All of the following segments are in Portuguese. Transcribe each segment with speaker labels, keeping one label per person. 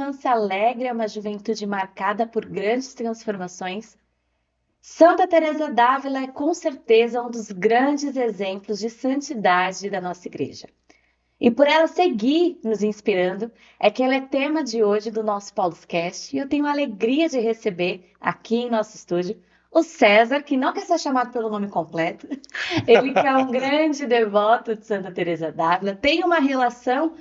Speaker 1: infância alegre a uma juventude marcada por grandes transformações, Santa Teresa d'Ávila é com certeza um dos grandes exemplos de santidade da nossa igreja. E por ela seguir nos inspirando, é que ela é tema de hoje do nosso Pauluscast, e eu tenho a alegria de receber aqui em nosso estúdio o César, que não quer ser chamado pelo nome completo. Ele que é um grande devoto de Santa Teresa d'Ávila, tem uma relação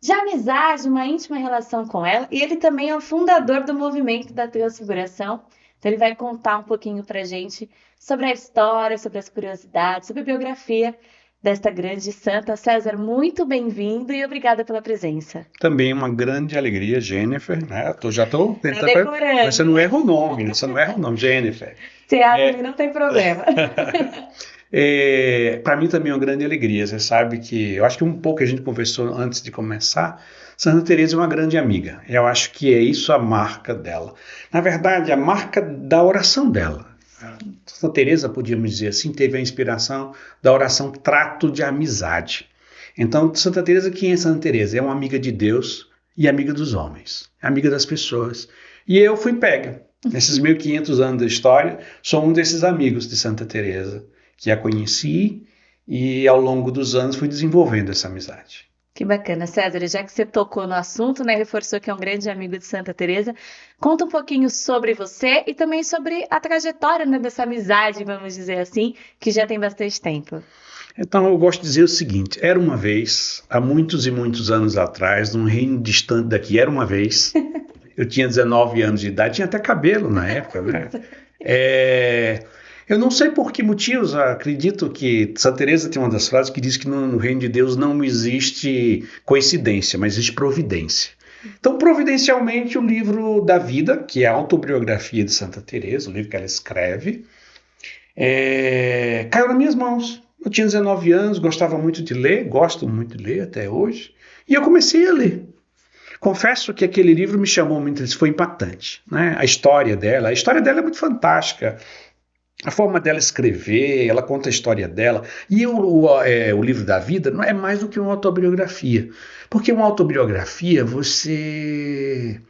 Speaker 1: de amizade, uma íntima relação com ela, e ele também é o fundador do movimento da Transfiguração. Então ele vai contar um pouquinho pra gente sobre a história, sobre as curiosidades, sobre a biografia desta grande santa. César, muito bem-vindo e obrigada pela presença.
Speaker 2: Também uma grande alegria, Jennifer, né? Já estou tentando,
Speaker 1: decorando.
Speaker 2: mas você não erra o nome, né? Você não erra o nome, Jennifer.
Speaker 1: Se erra, não tem problema.
Speaker 2: Para mim também é uma grande alegria. Você sabe que, eu acho que um pouco a gente conversou antes de começar, Santa Teresa é uma grande amiga. Eu acho que é isso a marca dela. Na verdade, a marca da oração dela. Santa Teresa, podíamos dizer assim, teve a inspiração da oração Trato de Amizade. Então, Santa Teresa, quem é Santa Teresa? É uma amiga de Deus e amiga dos homens, amiga das pessoas. E eu fui pega. Nesses 1500 anos da história, sou um desses amigos de Santa Teresa, que a conheci e ao longo dos anos fui desenvolvendo essa amizade.
Speaker 1: Que bacana, César. Já que você tocou no assunto, né, reforçou que é um grande amigo de Santa Teresa, conta um pouquinho sobre você e também sobre a trajetória, né, dessa amizade, vamos dizer assim, que já tem bastante tempo.
Speaker 2: Então eu gosto de dizer o seguinte, era uma vez, há muitos e muitos anos atrás, num reino distante daqui, era uma vez, eu tinha 19 anos de idade, tinha até cabelo na época, né? Eu não sei por que motivos, acredito que Santa Teresa tem uma das frases que diz que no reino de Deus não existe coincidência, mas existe providência. Então, providencialmente, o livro da vida, que é a autobiografia de Santa Teresa, o livro que ela escreve, caiu nas minhas mãos. Eu tinha 19 anos, gostava muito de ler, gosto muito de ler até hoje, e eu comecei a ler. Confesso que aquele livro me chamou muito, foi impactante, né? A história dela é muito fantástica. A forma dela escrever, ela conta a história dela. E o livro da vida não é mais do que uma autobiografia. Porque uma autobiografia, se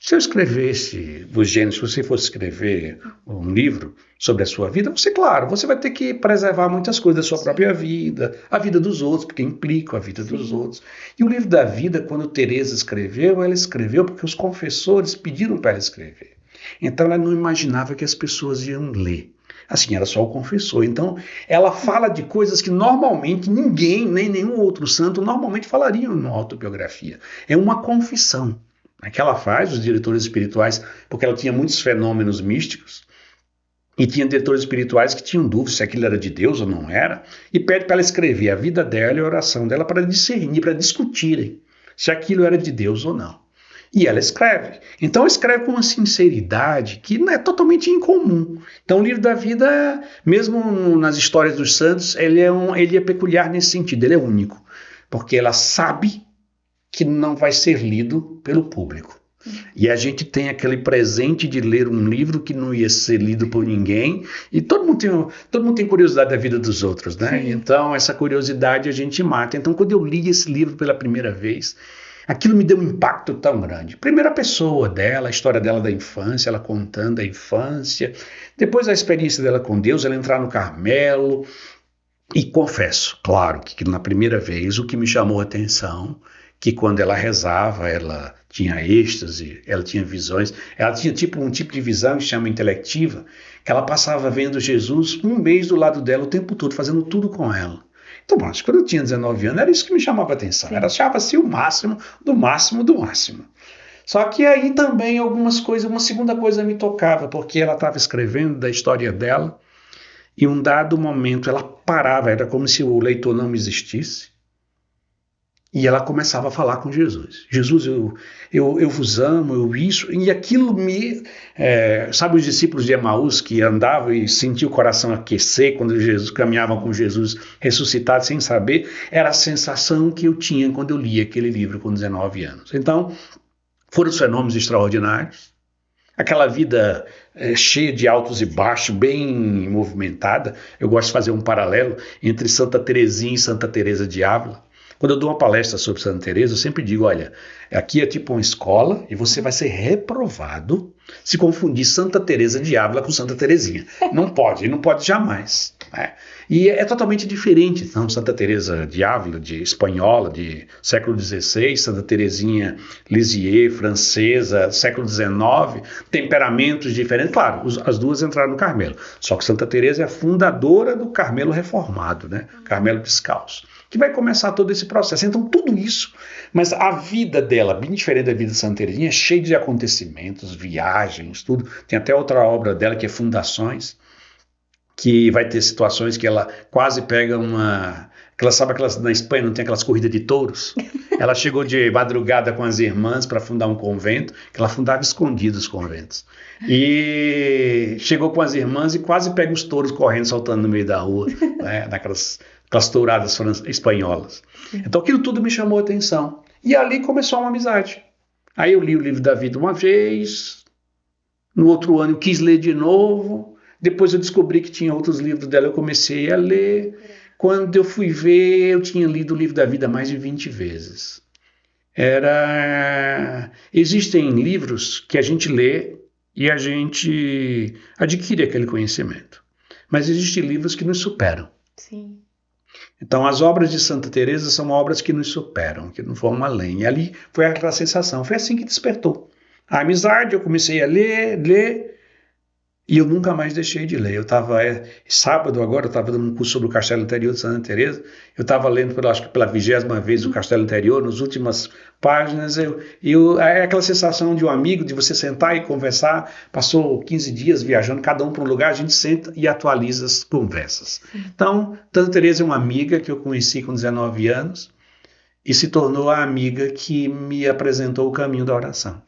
Speaker 2: eu escrevesse, se você fosse escrever um livro sobre a sua vida, você vai ter que preservar muitas coisas da sua própria vida, a vida dos outros, porque implica a vida dos outros. E o livro da vida, quando Teresa escreveu, ela escreveu porque os confessores pediram para ela escrever. Então ela não imaginava que as pessoas iam ler. Assim, era só o confessor. Então ela fala de coisas que normalmente ninguém, nem nenhum outro santo, normalmente falariam numa autobiografia. É uma confissão que ela faz, os diretores espirituais, porque ela tinha muitos fenômenos místicos, e tinha diretores espirituais que tinham dúvidas se aquilo era de Deus ou não era, e pede para ela escrever a vida dela e a oração dela para discernir, para discutirem se aquilo era de Deus ou não. E ela escreve. Então escreve com uma sinceridade que não é totalmente incomum. Então o livro da vida, mesmo nas histórias dos santos, ele é peculiar nesse sentido, ele é único. Porque ela sabe que não vai ser lido pelo público. E a gente tem aquele presente de ler um livro que não ia ser lido por ninguém, e todo mundo tem curiosidade da vida dos outros, né? Sim. Então essa curiosidade a gente mata. Então quando eu li esse livro pela primeira vez, aquilo me deu um impacto tão grande. Primeira pessoa dela, a história dela da infância, ela contando a infância, depois a experiência dela com Deus, ela entrar no Carmelo, e confesso, claro, que na primeira vez o que me chamou a atenção, que quando ela rezava, ela tinha êxtase, ela tinha visões, ela tinha um tipo de visão que se chama intelectiva, que ela passava vendo Jesus um mês do lado dela o tempo todo, fazendo tudo com ela. Então, acho que quando eu tinha 19 anos, era isso que me chamava a atenção. Sim. Ela achava-se o máximo, do máximo, do máximo. Só que aí também algumas coisas, uma segunda coisa me tocava, porque ela estava escrevendo da história dela, e um dado momento ela parava, era como se o leitor não existisse, e ela começava a falar com Jesus. Jesus, eu vos amo, e aquilo me... sabe os discípulos de Emaús que andavam e sentiam o coração aquecer quando caminhavam com Jesus ressuscitado sem saber? Era a sensação que eu tinha quando eu li aquele livro com 19 anos. Então, foram os fenômenos extraordinários. Aquela vida cheia de altos e baixos, bem movimentada. Eu gosto de fazer um paralelo entre Santa Teresinha e Santa Teresa de Ávila. Quando eu dou uma palestra sobre Santa Teresa, eu sempre digo, olha, aqui é tipo uma escola e você vai ser reprovado se confundir Santa Teresa de Ávila com Santa Teresinha. Não pode jamais. Né? E é totalmente diferente. Então, Santa Teresa de Ávila, de espanhola, de século XVI, Santa Teresinha Lisieux, francesa, século XIX, temperamentos diferentes. Claro, as duas entraram no Carmelo. Só que Santa Teresa é a fundadora do Carmelo reformado, né? Carmelo descalço, que vai começar todo esse processo. Então, tudo isso, mas a vida dela, bem diferente da vida de Santa Teresinha, é cheia de acontecimentos, viagens, tudo. Tem até outra obra dela que é Fundações, que vai ter situações que ela quase pega uma... Sabe aquelas, na Espanha não tem aquelas corridas de touros? Ela chegou de madrugada com as irmãs para fundar um convento, que ela fundava escondido os conventos. E chegou com as irmãs e quase pega os touros correndo, saltando no meio da rua, né, naquelas touradas espanholas. Então aquilo tudo me chamou a atenção. E ali começou uma amizade. Aí eu li o livro da vida uma vez, no outro ano eu quis ler de novo, depois eu descobri que tinha outros livros dela, eu comecei a ler. Quando eu fui ver, eu tinha lido o livro da vida mais de 20 vezes. Existem livros que a gente lê e a gente adquire aquele conhecimento. Mas existem livros que nos superam.
Speaker 1: Sim.
Speaker 2: Então, as obras de Santa Teresa são obras que nos superam, que não vão além. E ali foi aquela sensação, foi assim que despertou. A amizade, eu comecei a ler, e eu nunca mais deixei de ler. Eu estava, sábado agora, eu estava dando um curso sobre o Castelo Interior de Santa Teresa, eu estava lendo, acho que pela 20ª vez, o Castelo Interior, nas últimas páginas, é aquela sensação de um amigo, de você sentar e conversar, passou 15 dias viajando, cada um para um lugar, a gente senta e atualiza as conversas. Então, Santa Teresa é uma amiga que eu conheci com 19 anos e se tornou a amiga que me apresentou o caminho da oração.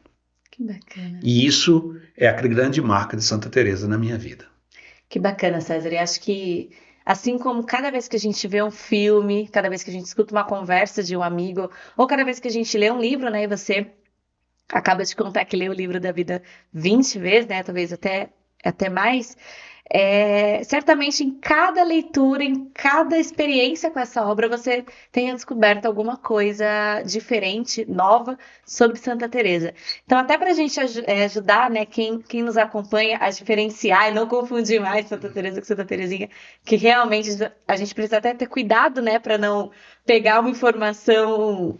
Speaker 1: Que bacana.
Speaker 2: E isso é a grande marca de Santa Teresa na minha vida.
Speaker 1: Que bacana, César. E acho que, assim como cada vez que a gente vê um filme, cada vez que a gente escuta uma conversa de um amigo, ou cada vez que a gente lê um livro, né, e você acaba de contar que lê o livro da vida 20 vezes, né, talvez até mais, certamente em cada leitura, em cada experiência com essa obra, você tenha descoberto alguma coisa diferente, nova, sobre Santa Teresa. Então, até para a gente ajudar, né, quem nos acompanha a diferenciar e não confundir mais Santa Teresa com Santa Teresinha, que realmente a gente precisa até ter cuidado, né, para não pegar uma informação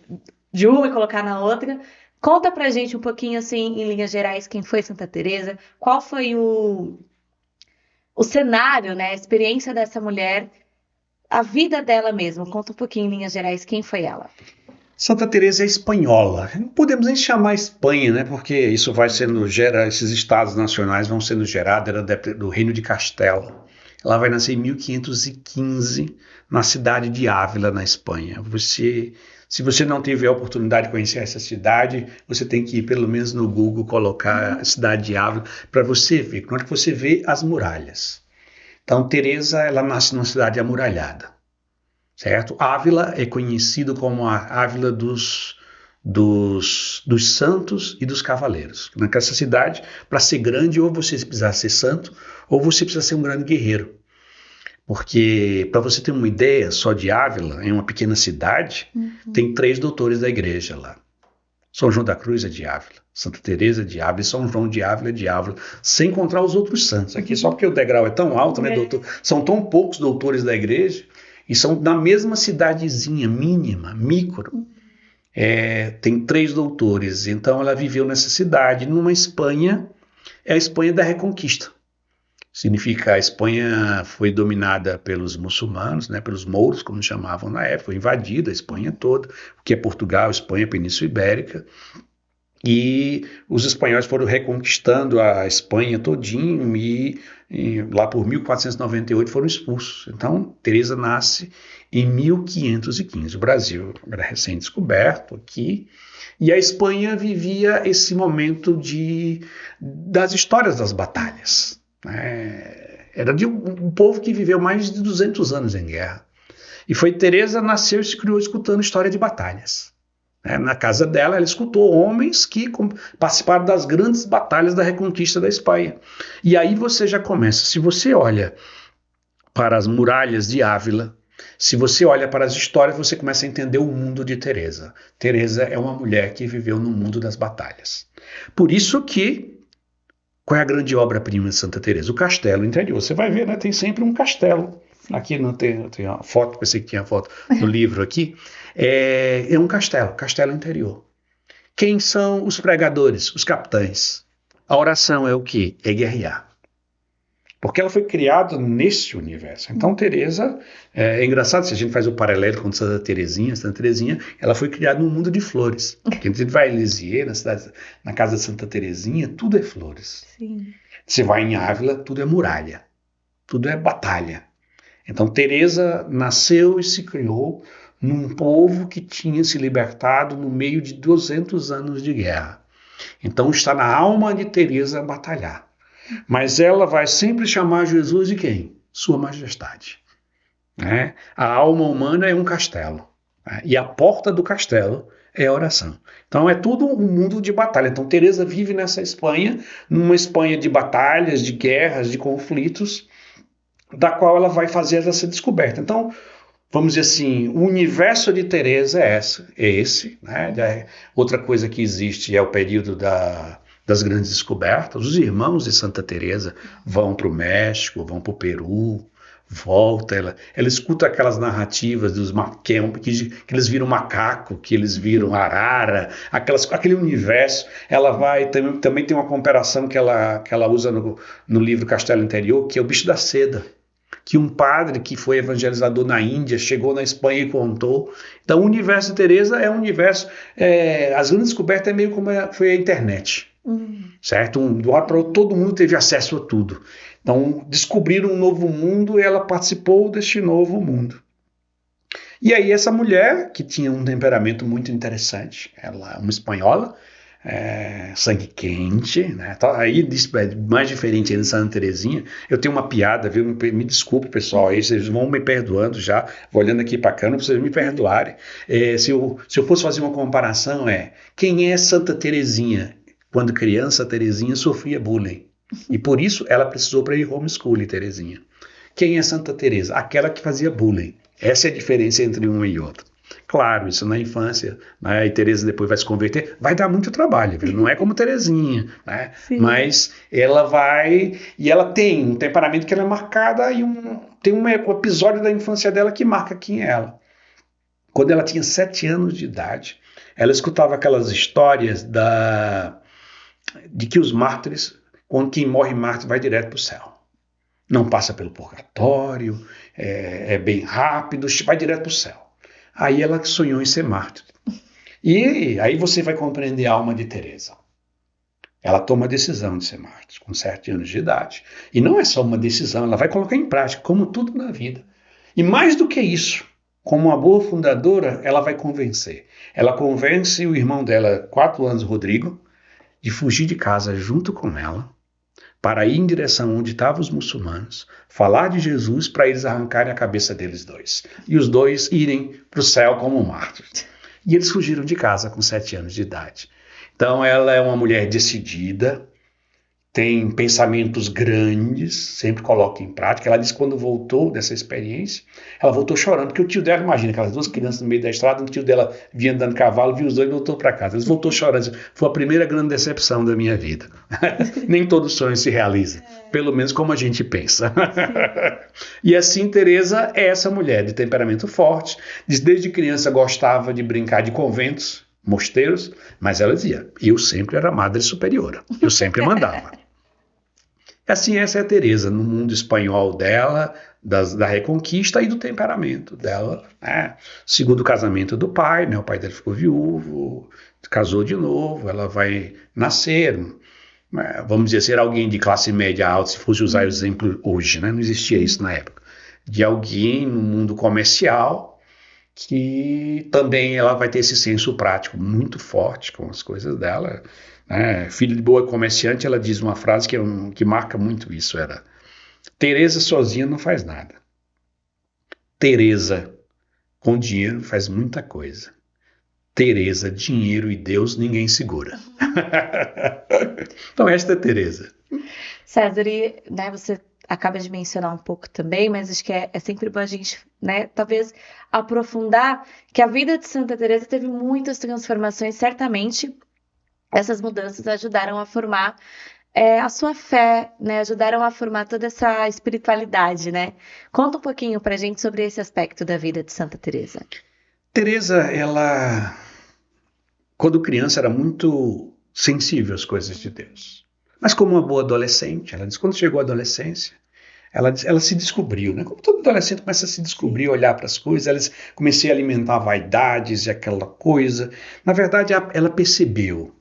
Speaker 1: de uma e colocar na outra. Conta pra gente um pouquinho, assim, em linhas gerais, quem foi Santa Teresa, qual foi o cenário, né, a experiência dessa mulher, a vida dela mesmo. Conta um pouquinho, em linhas gerais, quem foi ela.
Speaker 2: Santa Teresa é espanhola. Não podemos nem chamar Espanha, né? Porque isso vai sendo esses estados nacionais vão sendo gerados do Reino de Castela. Ela vai nascer em 1515 na cidade de Ávila, na Espanha. Se você não tiver a oportunidade de conhecer essa cidade, você tem que ir pelo menos no Google colocar a cidade de Ávila para você ver. Na hora que você vê as muralhas. Então, Teresa, ela nasce numa cidade amuralhada, certo? Ávila é conhecido como a Ávila dos santos e dos cavaleiros. Naquela cidade, para ser grande, ou você precisa ser santo, ou você precisa ser um grande guerreiro. Porque, para você ter uma ideia, só de Ávila, em uma pequena cidade, tem 3 doutores da igreja lá. São João da Cruz é de Ávila, Santa Teresa é de Ávila e São João de Ávila é de Ávila, sem encontrar os outros santos. Aqui só porque o degrau é tão alto, né, doutor? São tão poucos doutores da igreja e são na mesma cidadezinha, mínima, micro. Tem 3 doutores, então ela viveu nessa cidade, numa Espanha, é a Espanha da Reconquista. Significa a Espanha foi dominada pelos muçulmanos, né, pelos mouros, como chamavam na época, foi invadida a Espanha toda, que é Portugal, Espanha, Península Ibérica, e os espanhóis foram reconquistando a Espanha todinho e lá por 1498 foram expulsos. Então, Teresa nasce em 1515. O Brasil era recém-descoberto aqui, e a Espanha vivia esse momento das histórias das batalhas. Era de um povo que viveu mais de 200 anos em guerra. E foi Teresa nasceu e se criou escutando história de batalhas. Na casa dela, ela escutou homens que participaram das grandes batalhas da reconquista da Espanha. E aí você já começa, se você olha para as muralhas de Ávila, Se você olha para as histórias, você começa a entender o mundo de Teresa. Teresa é uma mulher que viveu no mundo das batalhas. Por isso que, qual é a grande obra-prima de Santa Teresa? O castelo interior. Você vai ver, né? Tem sempre um castelo. Sim. Aqui não tem uma foto, pensei que tinha foto no livro aqui. É um castelo interior. Quem são os pregadores, os capitães? A oração é o quê? É guerrear. Porque ela foi criada nesse universo. Então, Teresa, é engraçado, se a gente faz o paralelo com Santa Teresinha, ela foi criada num mundo de flores. Porque a gente vai em Lisieux, na casa de Santa Teresinha, tudo é flores.
Speaker 1: Sim.
Speaker 2: Você vai em Ávila, tudo é muralha, tudo é batalha. Então, Teresa nasceu e se criou num povo que tinha se libertado no meio de 200 anos de guerra. Então, está na alma de Teresa batalhar. Mas ela vai sempre chamar Jesus de quem? Sua Majestade. Né? A alma humana é um castelo. Né? E a porta do castelo é a oração. Então é tudo um mundo de batalha. Então Teresa vive nessa Espanha, numa Espanha de batalhas, de guerras, de conflitos, da qual ela vai fazer essa descoberta. Então, vamos dizer assim, o universo de Teresa é esse. Né? Outra coisa que existe é o período das grandes descobertas. Os irmãos de Santa Teresa vão para o México, vão para o Peru, volta, ela escuta aquelas narrativas dos que eles viram macaco, que eles viram arara, aquele universo. Ela vai, também tem uma comparação que ela usa no livro Castelo Interior, que é o bicho da seda, que um padre que foi evangelizador na Índia chegou na Espanha e contou. Então o universo de Teresa é um universo, as grandes descobertas é meio como foi a internet. Certo? Todo mundo teve acesso a tudo. Então, descobriram um novo mundo e ela participou deste novo mundo. E aí, essa mulher, que tinha um temperamento muito interessante, ela é uma espanhola, sangue quente, né? Aí, mais diferente ainda de Santa Teresinha, eu tenho uma piada, viu? Me desculpe, pessoal, aí vocês vão me perdoando já, vou olhando aqui para a câmera para vocês me perdoarem. Se eu fosse fazer uma comparação, quem é Santa Teresinha? Quando criança, Teresinha sofria bullying. E por isso ela precisou para ir homeschooling, Teresinha. Quem é Santa Teresa? Aquela que fazia bullying. Essa é a diferença entre um e outro. Claro, isso na infância, né? E Teresa depois vai se converter, vai dar muito trabalho, viu? Não é como Teresinha, né? Mas ela vai, e ela tem um temperamento que ela é marcada, e tem um episódio da infância dela que marca quem é ela. Quando ela tinha 7 anos de idade, ela escutava aquelas histórias de que os mártires, quando quem morre mártir vai direto para o céu. Não passa pelo purgatório, é bem rápido, vai direto para o céu. Aí ela sonhou em ser mártir. E aí você vai compreender a alma de Teresa. Ela toma a decisão de ser mártir com 7 anos de idade. E não é só uma decisão, ela vai colocar em prática, como tudo na vida. E mais do que isso, como uma boa fundadora, ela vai convencer. Ela convence o irmão dela, 4 anos, Rodrigo, de fugir de casa junto com ela, para ir em direção onde estavam os muçulmanos, falar de Jesus para eles arrancarem a cabeça deles dois. E os dois irem para o céu como mártires. E eles fugiram de casa com 7 anos de idade. Então ela é uma mulher decidida, tem pensamentos grandes, sempre coloca em prática. Ela disse que quando voltou dessa experiência, ela voltou chorando, porque o tio dela, imagina, aquelas 2 crianças no meio da estrada, o tio dela vinha andando de cavalo, viu os dois e voltou para casa. Eles voltou chorando, foi a primeira grande decepção da minha vida. Nem todo sonho se realiza, pelo menos como a gente pensa. E assim, Teresa é essa mulher de temperamento forte, desde criança gostava de brincar de conventos, mosteiros, mas ela dizia, eu sempre era madre superiora, eu sempre mandava. Assim, essa é a Teresa, no mundo espanhol dela, da reconquista e do temperamento dela. Né? Segundo casamento do pai, né? O pai dela ficou viúvo, casou de novo, ela vai nascer, vamos dizer, ser alguém de classe média alta, se fosse usar o exemplo hoje, né? Não existia isso na época, de alguém no mundo comercial, que também ela vai ter esse senso prático muito forte com as coisas dela. Filho de boa comerciante, ela diz uma frase que marca muito isso, era: Teresa sozinha não faz nada. Teresa com dinheiro faz muita coisa. Teresa, dinheiro e Deus ninguém segura. Então esta é Teresa.
Speaker 1: César, e, né, você acaba de mencionar um pouco também, mas acho que é sempre bom a gente, né, talvez aprofundar que a vida de Santa Teresa teve muitas transformações, certamente essas mudanças ajudaram a formar a sua fé, né, ajudaram a formar toda essa espiritualidade, né? Conta um pouquinho pra gente sobre esse aspecto da vida de Santa Teresa.
Speaker 2: Teresa, ela, quando criança, era muito sensível às coisas de Deus. Mas como uma boa adolescente, ela diz, quando chegou à adolescência, ela se descobriu, né? Como todo adolescente começa a se descobrir, olhar para as coisas, ela comecei a alimentar vaidades e aquela coisa. Na verdade, ela percebeu,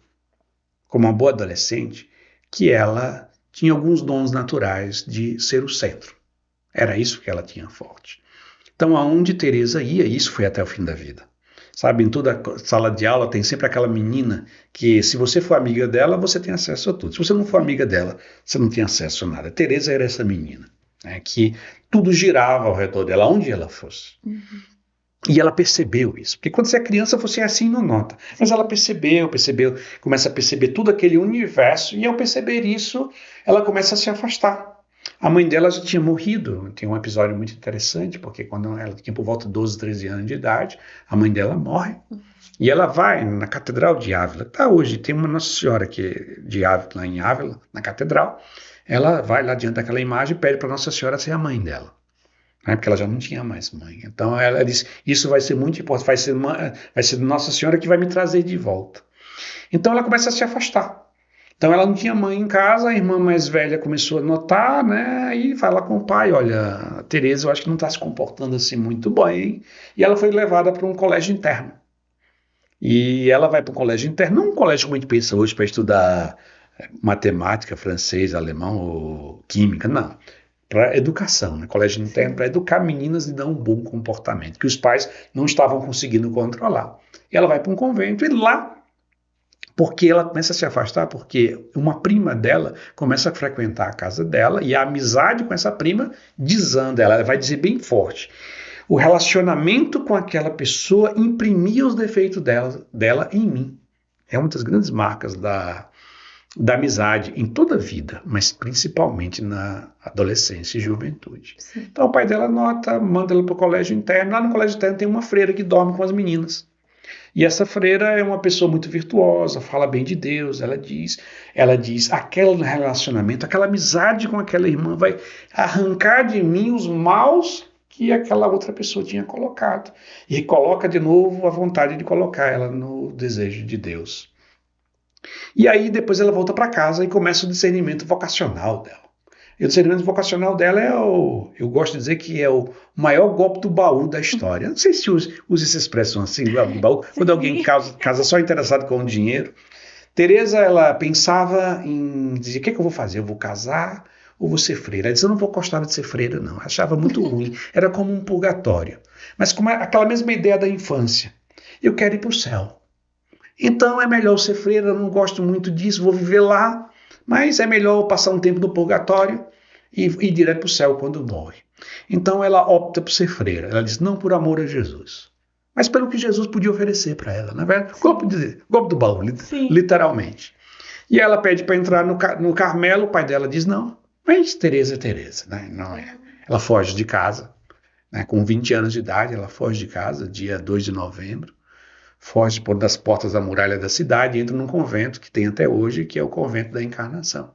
Speaker 2: como uma boa adolescente, que ela tinha alguns dons naturais de ser o centro. Era isso que ela tinha forte. Então, aonde Teresa ia, isso foi até o fim da vida. Sabe, em toda sala de aula tem sempre aquela menina que, se você for amiga dela, você tem acesso a tudo. Se você não for amiga dela, você não tem acesso a nada. Teresa era essa menina, né, que tudo girava ao redor dela, onde ela fosse. E ela percebeu isso. Porque quando você é criança, você é assim, não nota. Mas ela percebeu, começa a perceber todo aquele universo, e ao perceber isso, ela começa a se afastar. A mãe dela já tinha morrido. Tem um episódio muito interessante, porque quando ela tinha por volta de 12, 13 anos de idade, a mãe dela morre. E ela vai na Catedral de Ávila. Tá, hoje tem uma Nossa Senhora de Ávila, lá em Ávila, na Catedral. Ela vai lá diante daquela imagem e pede para Nossa Senhora ser a mãe dela. Né, porque ela já não tinha mais mãe. Então ela disse, isso vai ser muito importante, vai ser Nossa Senhora que vai me trazer de volta. Então ela começa a se afastar. Então ela não tinha mãe em casa, a irmã mais velha começou a notar, né, e fala com o pai, olha, a Teresa eu acho que não está se comportando assim muito bem, e ela foi levada para um colégio interno. E ela vai para um colégio interno, não um colégio como a gente pensa hoje para estudar matemática, francês, alemão ou química, não. Para educação, né? Colégio interno para educar meninas e dar um bom comportamento, que os pais não estavam conseguindo controlar. E ela vai para um convento e lá, porque ela começa a se afastar, porque uma prima dela começa a frequentar a casa dela e a amizade com essa prima desanda, ela vai dizer bem forte. O relacionamento com aquela pessoa imprimia os defeitos dela em mim. É uma das grandes marcas da amizade em toda a vida, mas principalmente na adolescência e juventude. Sim. Então o pai dela nota, manda ela para o colégio interno. Lá no colégio interno tem uma freira que dorme com as meninas. E essa freira é uma pessoa muito virtuosa, fala bem de Deus, ela diz, aquele relacionamento, aquela amizade com aquela irmã vai arrancar de mim os maus que aquela outra pessoa tinha colocado. E coloca de novo a vontade de colocar ela no desejo de Deus. E aí depois ela volta para casa e começa o discernimento vocacional dela. E o discernimento vocacional dela eu gosto de dizer que é o maior golpe do baú da história. Não sei se usa essa expressão assim, golpe do baú, quando alguém casa só interessado com o dinheiro. Teresa, ela pensava em dizer, o que é que eu vou fazer? Eu vou casar ou vou ser freira? Ela disse, eu não gostava de ser freira, não. Achava muito ruim. Era como um purgatório. Mas com aquela mesma ideia da infância. Eu quero ir para o céu. Então é melhor ser freira, eu não gosto muito disso, vou viver lá, mas é melhor passar um tempo no purgatório e ir direto para o céu quando morre. Então ela opta por ser freira. Ela diz, não por amor a Jesus, mas pelo que Jesus podia oferecer para ela, não é verdade? Golpe do baú, literalmente. E ela pede para entrar no Carmelo, o pai dela diz não, mas Teresa é Teresa, né? Não é. Ela foge de casa, né? Com 20 anos de idade, ela foge de casa, dia 2 de novembro. Foge das portas da muralha da cidade e entra num convento que tem até hoje, que é o convento da Encarnação.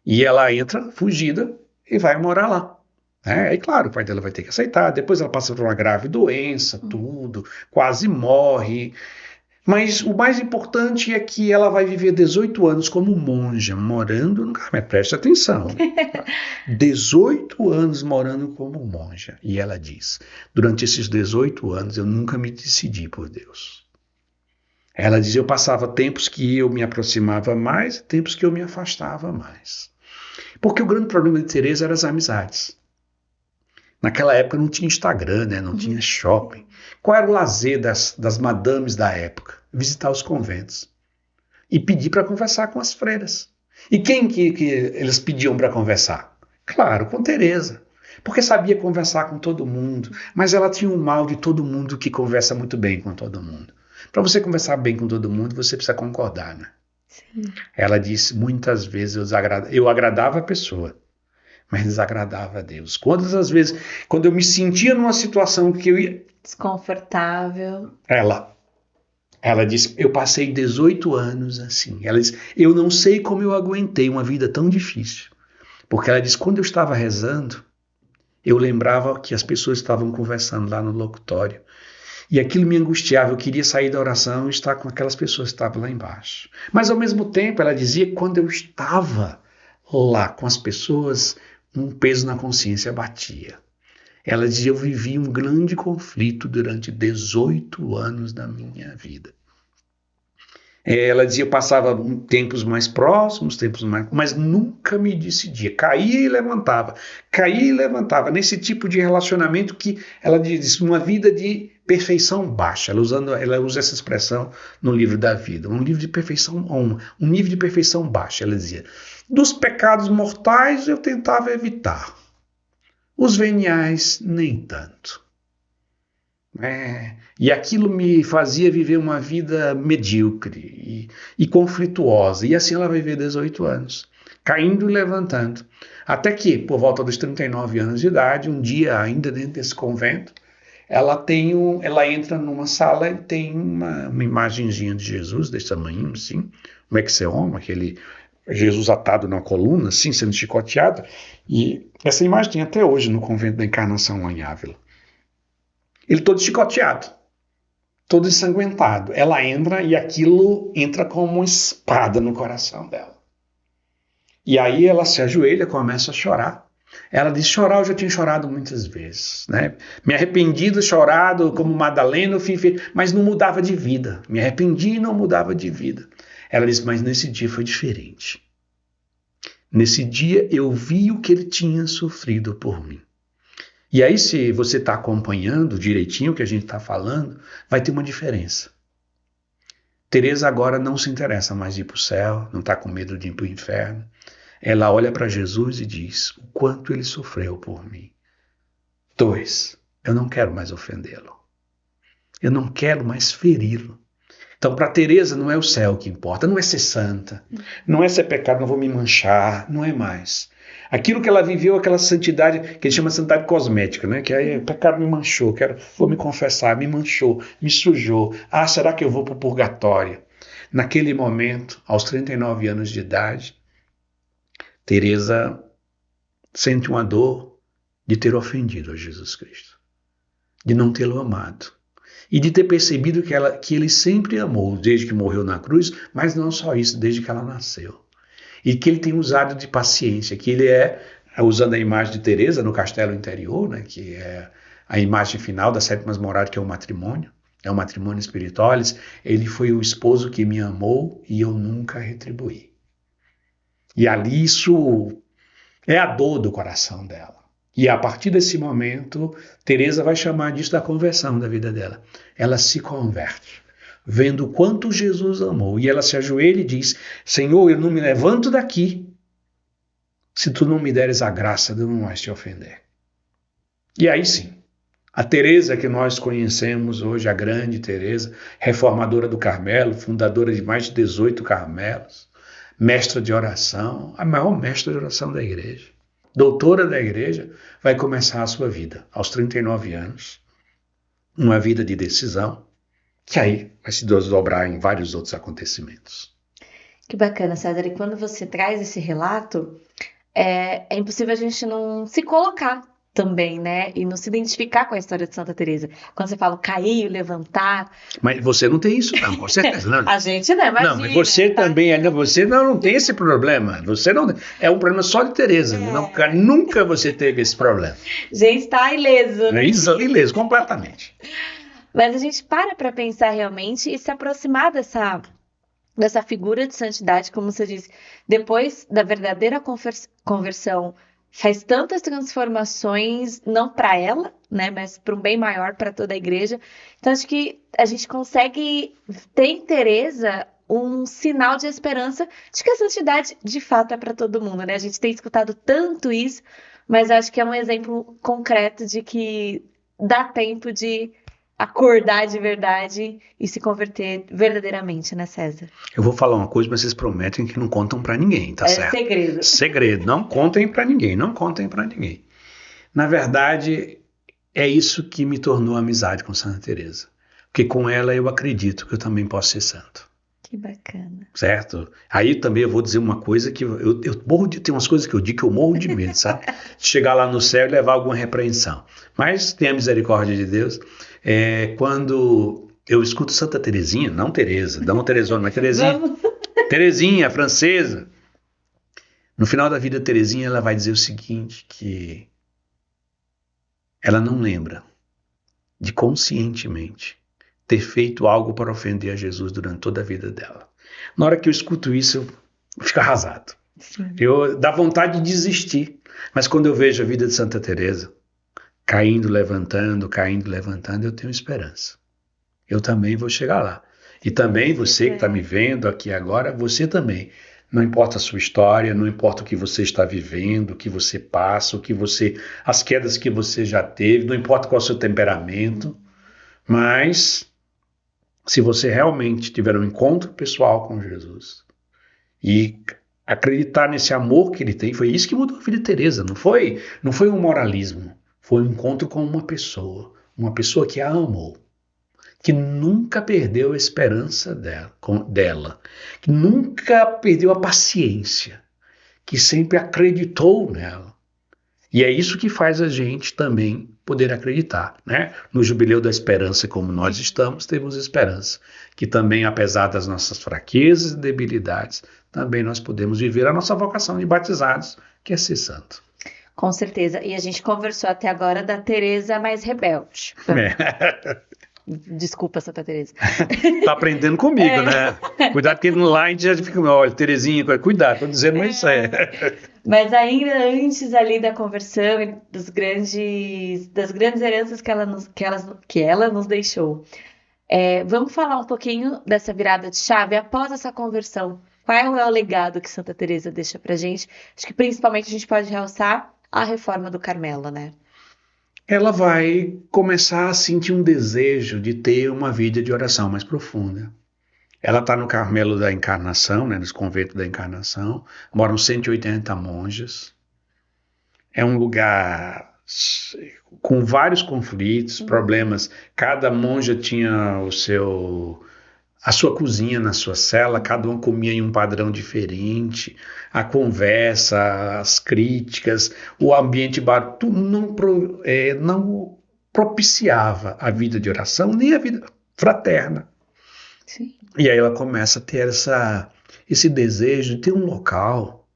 Speaker 2: E ela entra fugida e vai morar lá. E claro, o pai dela vai ter que aceitar. Depois ela passa por uma grave doença, tudo, quase morre. Mas o mais importante é que ela vai viver 18 anos como monja, morando no Carmelo. Preste atenção. 18 anos morando como monja. E ela diz, durante esses 18 anos eu nunca me decidi por Deus. Ela diz, eu passava tempos que eu me aproximava mais, tempos que eu me afastava mais. Porque o grande problema de Teresa eram as amizades. Naquela época não tinha Instagram, né? Não tinha shopping. Qual era o lazer das madames da época? Visitar os conventos. E pedir para conversar com as freiras. E quem que eles pediam para conversar? Claro, com Teresa. Porque sabia conversar com todo mundo. Mas ela tinha um mal de todo mundo que conversa muito bem com todo mundo. Para você conversar bem com todo mundo, você precisa concordar, né? Sim. Ela disse, muitas vezes eu agradava a pessoa. mas desagradava a Deus. Quantas as vezes, quando eu me sentia numa situação que eu ia...
Speaker 1: Desconfortável.
Speaker 2: Ela disse, eu passei 18 anos assim. Ela disse, eu não sei como eu aguentei uma vida tão difícil. Porque ela disse, quando eu estava rezando, eu lembrava que as pessoas estavam conversando lá no locutório. E aquilo me angustiava, eu queria sair da oração e estar com aquelas pessoas que estavam lá embaixo. Mas ao mesmo tempo, ela dizia que quando eu estava lá com as pessoas, um peso na consciência batia. Ela dizia, eu vivi um grande conflito durante 18 anos da minha vida. Ela dizia, eu passava tempos mais próximos, mas nunca me decidia. Caía e levantava. Nesse tipo de relacionamento que ela diz, uma vida de perfeição baixa. Ela usa essa expressão no livro da vida. Um livro de perfeição, um nível de perfeição baixa. Ela dizia, dos pecados mortais eu tentava evitar. Os veniais, nem tanto. E aquilo me fazia viver uma vida medíocre e conflituosa. E assim ela vai viver 18 anos, caindo e levantando. Até que, por volta dos 39 anos de idade, um dia, ainda dentro desse convento, ela entra numa sala e tem uma imagenzinha de Jesus, desse tamanho, assim, um ex-homo, aquele Jesus atado na coluna, assim, sendo chicoteado. E essa imagem tem até hoje no convento da Encarnação lá em Ávila. Ele todo chicoteado, todo ensanguentado. Ela entra e aquilo entra como uma espada no coração dela. E aí ela se ajoelha, começa a chorar. Ela diz, chorar eu já tinha chorado muitas vezes, né? Me arrependido, chorado como Madalena, mas não mudava de vida. Me arrependi e não mudava de vida. Ela diz, mas nesse dia foi diferente. Nesse dia eu vi o que ele tinha sofrido por mim. E aí, se você está acompanhando direitinho o que a gente está falando, vai ter uma diferença. Teresa agora não se interessa mais de ir para o céu, não está com medo de ir para o inferno. Ela olha para Jesus e diz, o quanto ele sofreu por mim. 2, eu não quero mais ofendê-lo. Eu não quero mais feri-lo. Então, para Teresa não é o céu que importa, não é ser santa, não é ser pecado, não vou me manchar, não é mais. Aquilo que ela viveu, aquela santidade, que ele chama de santidade cosmética, né? Que aí o pecado me manchou, vou me confessar, me manchou, me sujou. Ah, será que eu vou para o purgatório? Naquele momento, aos 39 anos de idade, Teresa sente uma dor de ter ofendido a Jesus Cristo, de não tê-lo amado. E de ter percebido que ele sempre amou, desde que morreu na cruz, mas não só isso, desde que ela nasceu. E que ele tem usado de paciência, que ele usando a imagem de Teresa no castelo interior, né, que é a imagem final das sétimas moradas, que é o matrimônio espiritual, ele foi o esposo que me amou e eu nunca retribuí. E ali isso é a dor do coração dela. E a partir desse momento, Teresa vai chamar disso da conversão da vida dela. Ela se converte, vendo o quanto Jesus amou. E ela se ajoelha e diz, Senhor, eu não me levanto daqui se tu não me deres a graça de não mais te ofender. E aí sim, a Teresa que nós conhecemos hoje, a grande Teresa, reformadora do Carmelo, fundadora de mais de 18 Carmelos, mestra de oração, a maior mestra de oração da igreja, doutora da igreja, vai começar a sua vida aos 39 anos, uma vida de decisão, que aí vai se desdobrar em vários outros acontecimentos.
Speaker 1: Que bacana, César. E quando você traz esse relato, é impossível a gente não se colocar também, né? E não se identificar com a história de Santa Teresa. Quando você fala cair, levantar...
Speaker 2: Mas você não tem isso, não, com certeza. Não.
Speaker 1: A gente não, imagina.
Speaker 2: Não, mas você também, ainda você não tem esse problema. Você não... É um problema só de Teresa. Nunca você teve esse problema.
Speaker 1: Gente, tá ileso, né?
Speaker 2: Ileso, completamente.
Speaker 1: Mas a gente para pensar realmente e se aproximar dessa figura de santidade, como você disse, depois da verdadeira conversão, faz tantas transformações, não para ela, né, mas para um bem maior para toda a igreja. Então, acho que a gente consegue ter em Teresa um sinal de esperança de que a santidade, de fato, é para todo mundo, né? A gente tem escutado tanto isso, mas acho que é um exemplo concreto de que dá tempo de acordar de verdade e se converter verdadeiramente, né, César?
Speaker 2: Eu vou falar uma coisa, mas vocês prometem que não contam para ninguém, tá certo?
Speaker 1: Segredo.
Speaker 2: Segredo, não contem para ninguém, não contem para ninguém. Na verdade, é isso que me tornou amizade com Santa Teresa. Porque com ela eu acredito que eu também posso ser santo.
Speaker 1: Que bacana.
Speaker 2: Certo? Aí também eu vou dizer uma coisa que eu morro de... Tem umas coisas que eu digo que eu morro de medo, sabe? De chegar lá no céu e levar alguma repreensão. Mas tem a misericórdia de Deus. Quando eu escuto Santa Teresinha, não Teresa, não Teresona, mas Teresinha. Teresinha, francesa. No final da vida, Teresinha, ela vai dizer o seguinte, que ela não lembra de conscientemente ter feito algo para ofender a Jesus durante toda a vida dela. Na hora que eu escuto isso, eu fico arrasado. Dá vontade de desistir. Mas quando eu vejo a vida de Santa Teresa, caindo, levantando, eu tenho esperança. Eu também vou chegar lá. E também você que está me vendo aqui agora, você também. Não importa a sua história, não importa o que você está vivendo, o que você passa, as quedas que você já teve, não importa qual é o seu temperamento, mas se você realmente tiver um encontro pessoal com Jesus e acreditar nesse amor que ele tem, foi isso que mudou a vida de Teresa, não foi um moralismo, foi um encontro com uma pessoa que a amou, que nunca perdeu a esperança dela, que nunca perdeu a paciência, que sempre acreditou nela. E é isso que faz a gente também poder acreditar, né? No Jubileu da Esperança, como nós estamos, temos esperança, que também, apesar das nossas fraquezas e debilidades, também nós podemos viver a nossa vocação de batizados, que é ser santo.
Speaker 1: Com certeza. E a gente conversou até agora da Teresa mais rebelde. Desculpa, Santa Teresa.
Speaker 2: Tá aprendendo comigo, né? Cuidado que lá a gente já fica, olha, Terezinha, cuidado, tô dizendo, mas isso é.
Speaker 1: Mas ainda antes ali da conversão e das grandes heranças que ela nos deixou, vamos falar um pouquinho dessa virada de chave após essa conversão. Qual é o legado que Santa Teresa deixa pra gente? Acho que principalmente a gente pode realçar a reforma do Carmelo, né?
Speaker 2: Ela vai começar a sentir um desejo de ter uma vida de oração mais profunda. Ela está no Carmelo da Encarnação, né, no convento da Encarnação, moram 180 monjas. É um lugar com vários conflitos, problemas. Cada monja tinha a sua cozinha na sua cela, cada uma comia em um padrão diferente, a conversa, as críticas, o ambiente tudo não propiciava a vida de oração, nem a vida fraterna.
Speaker 1: Sim.
Speaker 2: E aí ela começa a ter esse desejo de ter um local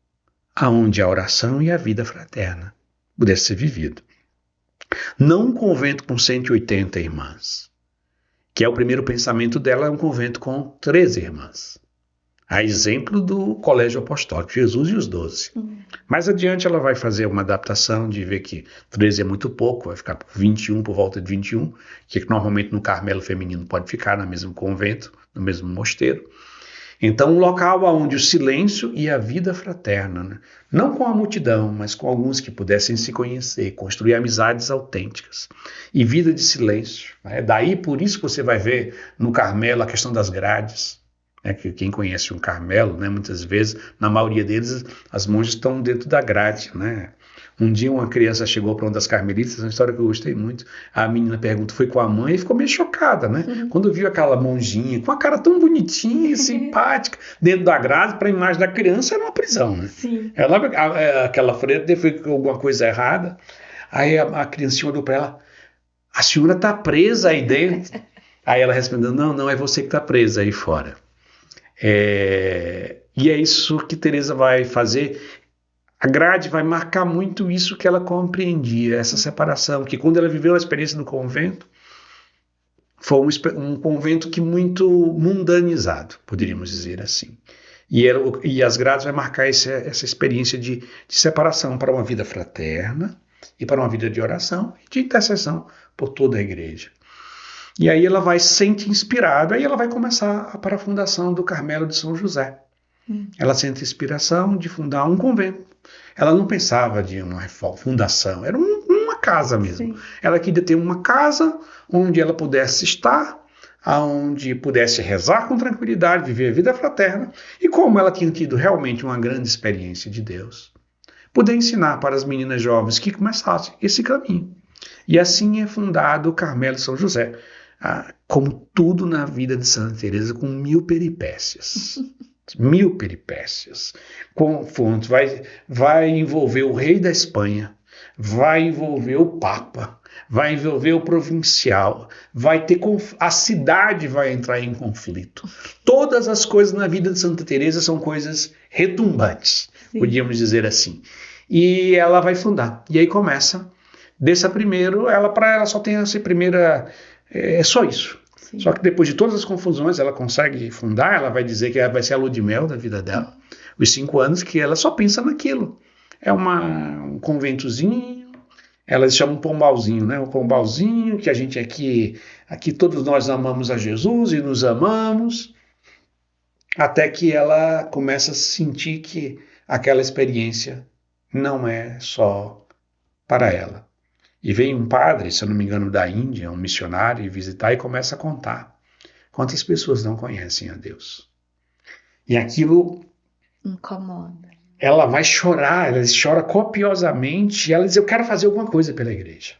Speaker 2: onde a oração e a vida fraterna pudesse ser vivido. Não um convento com 180 irmãs, que é o primeiro pensamento dela, é um convento com 13 irmãs. A exemplo do Colégio Apostólico, Jesus e os 12. Mais adiante ela vai fazer uma adaptação de ver que 13 é muito pouco, vai ficar por volta de 21, que normalmente no Carmelo feminino pode ficar no mesmo convento, no mesmo mosteiro. Então, um local onde o silêncio e a vida fraterna, né? Não com a multidão, mas com alguns que pudessem se conhecer, construir amizades autênticas e vida de silêncio. Né? Daí, por isso que você vai ver no Carmelo a questão das grades. Né? Que quem conhece um Carmelo, né? Muitas vezes, na maioria deles, as monjas estão dentro da grade, né? Um dia uma criança chegou para uma das carmelitas, uma história que eu gostei muito. A menina perguntou, foi com a mãe, e ficou meio chocada, né? Quando viu aquela monjinha com a cara tão bonitinha, simpática, dentro da grade, para a imagem da criança era uma prisão, né?
Speaker 1: Sim.
Speaker 2: Aquela freira fez alguma coisa errada. Aí a criancinha olhou para ela, a senhora está presa aí dentro? Aí ela respondeu, não, é você que está presa aí fora. E é isso que Teresa vai fazer. A grade vai marcar muito isso que ela compreendia, essa separação, que quando ela viveu a experiência do convento, foi um convento que muito mundanizado, poderíamos dizer assim. E as grades vai marcar essa experiência de separação para uma vida fraterna e para uma vida de oração e de intercessão por toda a igreja. E aí ela vai se sentir inspirada, aí ela vai começar para a fundação do Carmelo de São José. Ela sente inspiração de fundar um convento. Ela não pensava de uma fundação, era uma casa mesmo.
Speaker 1: Sim.
Speaker 2: Ela queria ter uma casa onde ela pudesse estar, onde pudesse rezar com tranquilidade, viver a vida fraterna, e como ela tinha tido realmente uma grande experiência de Deus, poder ensinar para as meninas jovens que começassem esse caminho. E assim é fundado o Carmelo São José, como tudo na vida de Santa Teresa, com 1000 peripécias. 1000 peripécias. Vai envolver o rei da Espanha, vai envolver o Papa, vai envolver o provincial, a cidade vai entrar em conflito. Todas as coisas na vida de Santa Teresa são coisas retumbantes, podíamos dizer assim. E ela vai fundar. E aí começa, dessa primeiro, para ela só tem essa primeira, é só isso. Sim. Só que depois de todas as confusões, ela consegue fundar, ela vai dizer que vai ser a lua de mel da vida dela. Os 5 anos que ela só pensa naquilo. É um conventozinho, elas chamam um pombalzinho, né? Um pombalzinho, que a gente aqui todos nós amamos a Jesus e nos amamos, até que ela começa a sentir que aquela experiência não é só para ela. E vem um padre, se eu não me engano, da Índia, um missionário, visitar e começa a contar quantas pessoas não conhecem a Deus. E aquilo
Speaker 1: incomoda.
Speaker 2: Ela vai chorar, ela chora copiosamente, e ela diz, eu quero fazer alguma coisa pela igreja.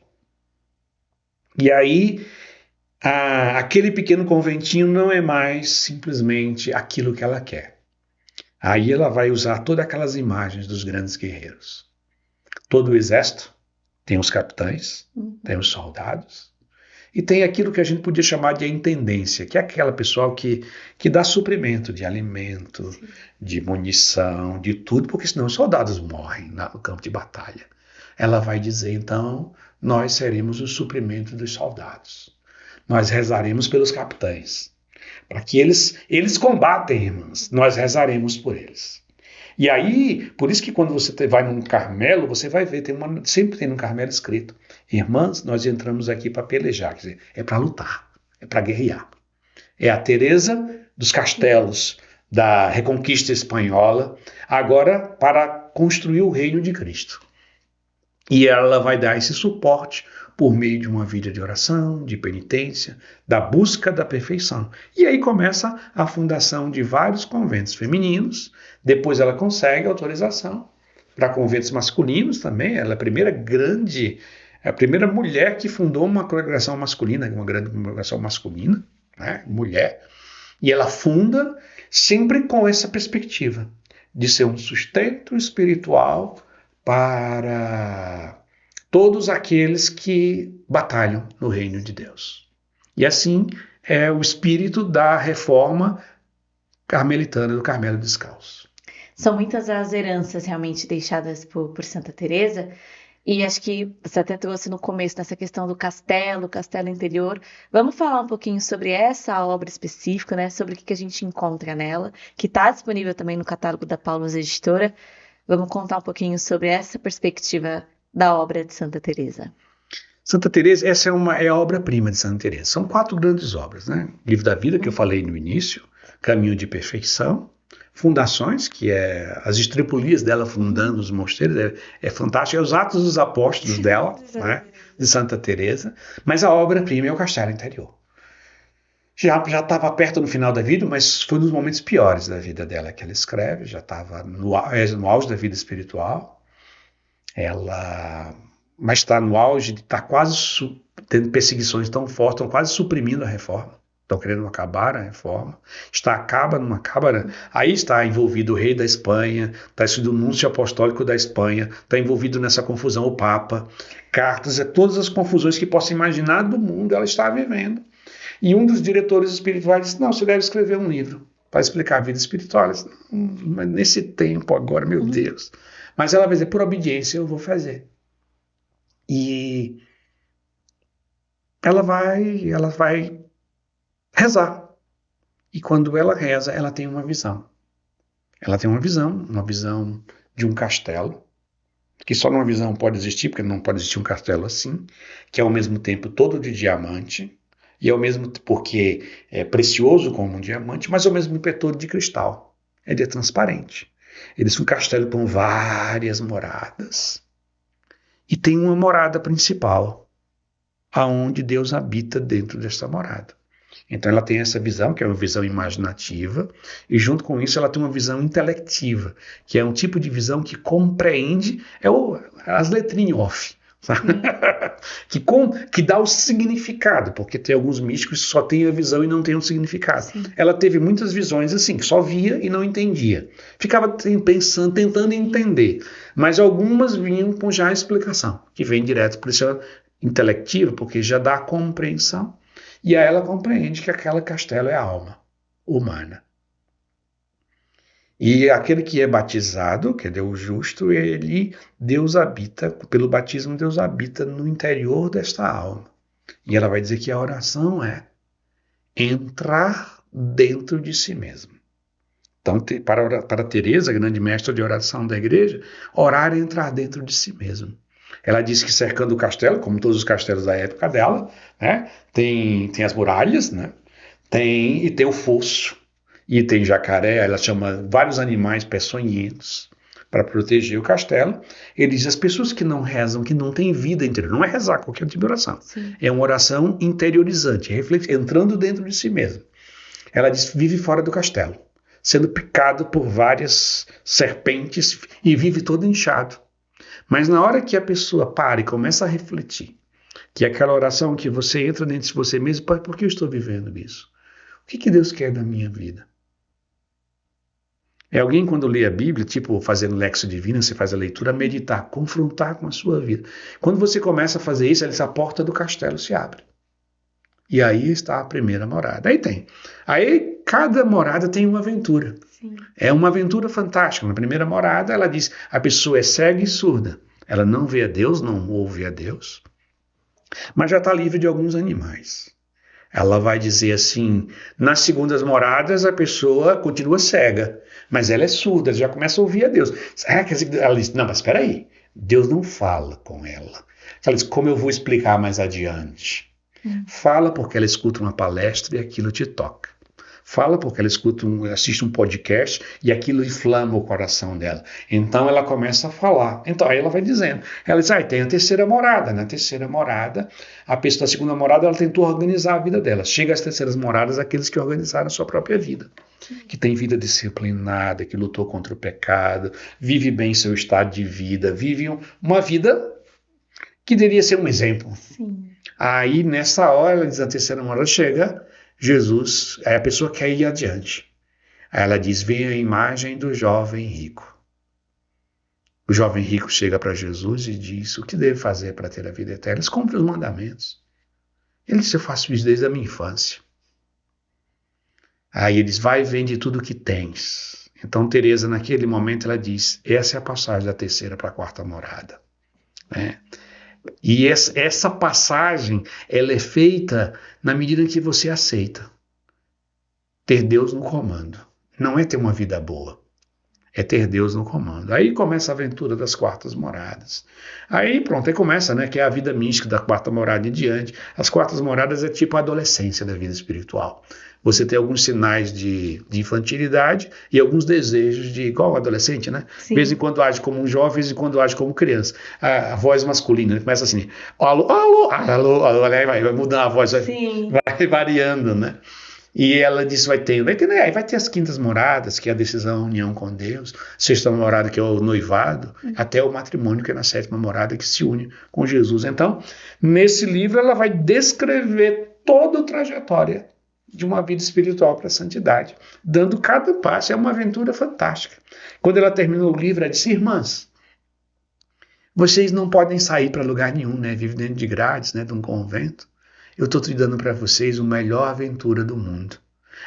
Speaker 2: E aí, aquele pequeno conventinho não é mais simplesmente aquilo que ela quer. Aí ela vai usar todas aquelas imagens dos grandes guerreiros. Todo o exército tem os capitães, tem os soldados, e tem aquilo que a gente podia chamar de intendência, que é aquela pessoal que dá suprimento de alimento, sim, de munição, de tudo, porque senão os soldados morrem no campo de batalha. Ela vai dizer, então, nós seremos o suprimento dos soldados. Nós rezaremos pelos capitães. Para que eles combatem, irmãs, nós rezaremos por eles. E aí, por isso que quando você vai num Carmelo, você vai ver, sempre tem no Carmelo escrito, irmãs, nós entramos aqui para pelejar, quer dizer, é para lutar, é para guerrear. É a Teresa dos Castelos, da Reconquista Espanhola, agora para construir o reino de Cristo. E ela vai dar esse suporte por meio de uma vida de oração, de penitência, da busca da perfeição. E aí começa a fundação de vários conventos femininos. Depois ela consegue autorização para conventos masculinos também. Ela é a primeira mulher que fundou uma congregação masculina, uma grande congregação masculina, né? Mulher. E ela funda sempre com essa perspectiva de ser um sustento espiritual para todos aqueles que batalham no reino de Deus. E assim é o espírito da reforma carmelitana do Carmelo Descalço.
Speaker 1: São muitas as heranças realmente deixadas por Santa Teresa, e acho que você até trouxe no começo nessa questão do castelo interior. Vamos falar um pouquinho sobre essa obra específica, né? Sobre o que a gente encontra nela, que está disponível também no catálogo da Paulus Editora. Vamos contar um pouquinho sobre essa perspectiva da obra de Santa Teresa.
Speaker 2: Santa Teresa, essa é a obra-prima de Santa Teresa. São 4 grandes obras, né? Livro da Vida, que eu falei no início, Caminho de Perfeição, Fundações, que é as estripulias dela fundando os mosteiros, é fantástico, é os Atos dos Apóstolos dela, né? De Santa Teresa, mas a obra-prima é o Castelo Interior. Já estava perto no final da vida, mas foi nos momentos piores da vida dela que ela escreve, já estava no auge da vida espiritual. Mas está no auge de estar quase tendo perseguições tão fortes, estão quase suprimindo a reforma, estão querendo acabar a reforma, aí está envolvido o rei da Espanha, está sido o núncio apostólico da Espanha, está envolvido nessa confusão o Papa, cartas, todas as confusões que possa imaginar do mundo ela está vivendo. E um dos diretores espirituais disse, não, você deve escrever um livro para explicar a vida espiritual. Ela disse, mas nesse tempo agora, meu Deus. Mas ela vai dizer, por obediência eu vou fazer. E ela vai rezar. E quando ela reza, ela tem uma visão. Ela tem uma visão de um castelo, que só numa visão pode existir, porque não pode existir um castelo assim, que é ao mesmo tempo todo de diamante, e ao mesmo porque é precioso como um diamante, mas ao mesmo tempo é todo de cristal. Ele é transparente. Ele é um castelo com várias moradas. e tem uma morada principal, aonde Deus habita dentro desta morada. Então ela tem essa visão, que é uma visão imaginativa, e junto com isso ela tem uma visão intelectiva, que é um tipo de visão que compreende, as letrinhas off, que dá o significado, porque tem alguns místicos que só têm a visão e não têm o significado.
Speaker 1: Sim.
Speaker 2: Ela teve muitas visões assim, que só via e não entendia. Ficava pensando, tentando entender, mas algumas vinham com já a explicação, que vem direto, por isso é intelectiva, porque já dá a compreensão. E aí ela compreende que aquele castelo é a alma humana. E aquele que é batizado, que é o justo, Deus habita, pelo batismo, Deus habita no interior desta alma. E ela vai dizer que a oração é entrar dentro de si mesmo. Então, para Teresa, grande mestra de oração da igreja, orar é entrar dentro de si mesmo. Ela disse que cercando o castelo, como todos os castelos da época dela, né, tem as muralhas, né, e tem o fosso, e tem jacaré, ela chama vários animais peçonhentos para proteger o castelo. Ele diz, as pessoas que não rezam, que não têm vida interior, não é rezar qualquer tipo de oração,
Speaker 1: Sim.
Speaker 2: É uma oração interiorizante, entrando dentro de si mesmo. Ela diz, vive fora do castelo, sendo picado por várias serpentes e vive todo inchado. Mas na hora que a pessoa para e começa a refletir, que é aquela oração que você entra dentro de você mesmo, por que eu estou vivendo isso? O que Deus quer da minha vida? É alguém quando lê a Bíblia, tipo fazendo Lexo Divina, você faz a leitura, meditar, confrontar com a sua vida. Quando você começa a fazer isso, a porta do castelo se abre. E aí está a primeira morada. Aí cada morada tem uma aventura.
Speaker 1: Sim.
Speaker 2: É uma aventura fantástica. Na primeira morada, ela diz, a pessoa é cega e surda. Ela não vê a Deus, não ouve a Deus, mas já está livre de alguns animais. Ela vai dizer assim, nas segundas moradas, a pessoa continua cega, mas ela é surda, já começa a ouvir a Deus. Ela diz, não, mas espera aí, Deus não fala com ela. Ela diz, como eu vou explicar mais adiante? Fala porque ela escuta uma palestra e aquilo te toca. Fala porque ela assiste um podcast e aquilo inflama o coração dela. Então ela começa a falar. Então aí ela vai dizendo. Ela diz, tem a terceira morada. Na terceira morada, a pessoa da segunda morada, ela tentou organizar a vida dela. Chega às terceiras moradas aqueles que organizaram a sua própria vida. Que tem vida disciplinada, que lutou contra o pecado, vive bem seu estado de vida, vive uma vida que deveria ser um exemplo.
Speaker 1: Sim.
Speaker 2: Aí nessa hora, ela diz, a terceira morada chega Jesus, aí a pessoa quer ir adiante. Aí ela diz, vem a imagem do jovem rico. O jovem rico chega para Jesus e diz, o que deve fazer para ter a vida eterna? Eles cumprem os mandamentos. Ele disse, eu faço isso desde a minha infância. Aí ele diz, vai e vende tudo o que tens. Então Teresa, naquele momento, ela diz, essa é a passagem da terceira para a quarta morada. Né? E essa passagem, ela é feita na medida em que você aceita ter Deus no comando. Não é ter uma vida boa, é ter Deus no comando. Aí começa a aventura das quartas moradas. Aí pronto, aí começa, né, que é a vida mística da quarta morada em diante. As quartas moradas é tipo a adolescência da vida espiritual. Você tem alguns sinais de infantilidade e alguns desejos de igual adolescente, né?
Speaker 1: Sim.
Speaker 2: De vez em quando age como um jovem, de vez em quando age como criança. A voz masculina, né? Começa assim, alô, alô, alô, alô, aí vai mudando a voz, vai variando, né? E ela diz, vai ter, aí vai ter as quintas moradas, que é a decisão, a união com Deus, sexta morada, que é o noivado, até o matrimônio, que é na sétima morada, que se une com Jesus. Então, nesse livro, ela vai descrever toda a trajetória de uma vida espiritual para a santidade, dando cada passo. É uma aventura fantástica. Quando ela terminou o livro, ela disse, irmãs, vocês não podem sair para lugar nenhum, né? Vivem dentro de grades, né? De um convento. Eu estou te dando para vocês a melhor aventura do mundo.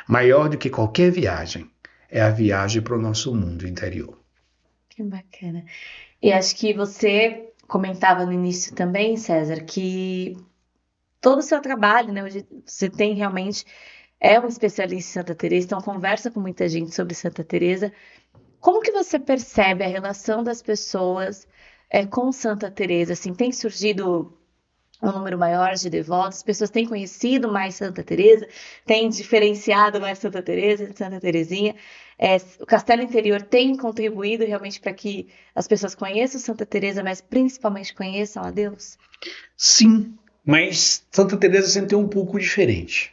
Speaker 2: Maior do que qualquer viagem. É a viagem para o nosso mundo interior.
Speaker 1: Que bacana. E acho que você comentava no início também, César, que todo o seu trabalho, né? Hoje você tem realmente, é um especialista em Santa Teresa, então conversa com muita gente sobre Santa Teresa. Como que você percebe a relação das pessoas com Santa Teresa? Assim, tem surgido um número maior de devotos, as pessoas têm conhecido mais Santa Teresa, têm diferenciado mais Santa Teresa de Santa Teresinha. O Castelo Interior tem contribuído realmente para que as pessoas conheçam Santa Teresa, mas principalmente conheçam a Deus?
Speaker 2: Sim, mas Santa Teresa sempre tem um pouco diferente.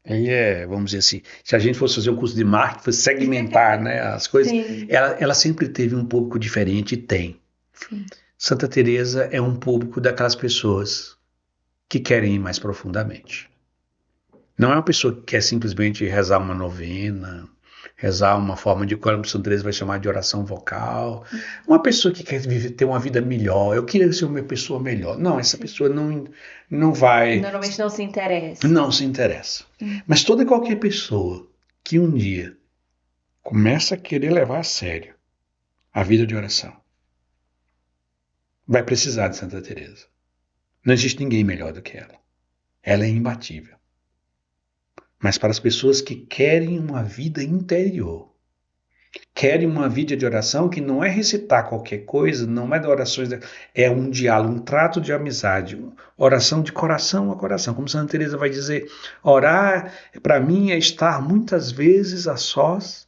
Speaker 2: Aí vamos dizer assim, se a gente fosse fazer um curso de marketing, fosse segmentar, né, as coisas,
Speaker 1: Sim,
Speaker 2: ela sempre teve um público diferente e tem.
Speaker 1: sim,
Speaker 2: Santa Teresa é um público daquelas pessoas que querem ir mais profundamente. Não é uma pessoa que quer simplesmente rezar uma novena, rezar uma forma de, como Santa Teresa vai chamar de oração vocal. Uma pessoa que quer ter uma vida melhor. Eu queria ser uma pessoa melhor. Não, essa
Speaker 1: sim.
Speaker 2: pessoa não vai,
Speaker 1: Normalmente não se interessa.
Speaker 2: não se interessa. Mas toda e qualquer pessoa que um dia começa a querer levar a sério a vida de oração vai precisar de Santa Teresa. Não existe ninguém melhor do que ela. Ela é imbatível. Mas para as pessoas que querem uma vida interior, querem uma vida de oração que não é recitar qualquer coisa, não é de orações, é um diálogo, um trato de amizade, oração de coração a coração. Como Santa Teresa vai dizer, orar para mim é estar muitas vezes a sós,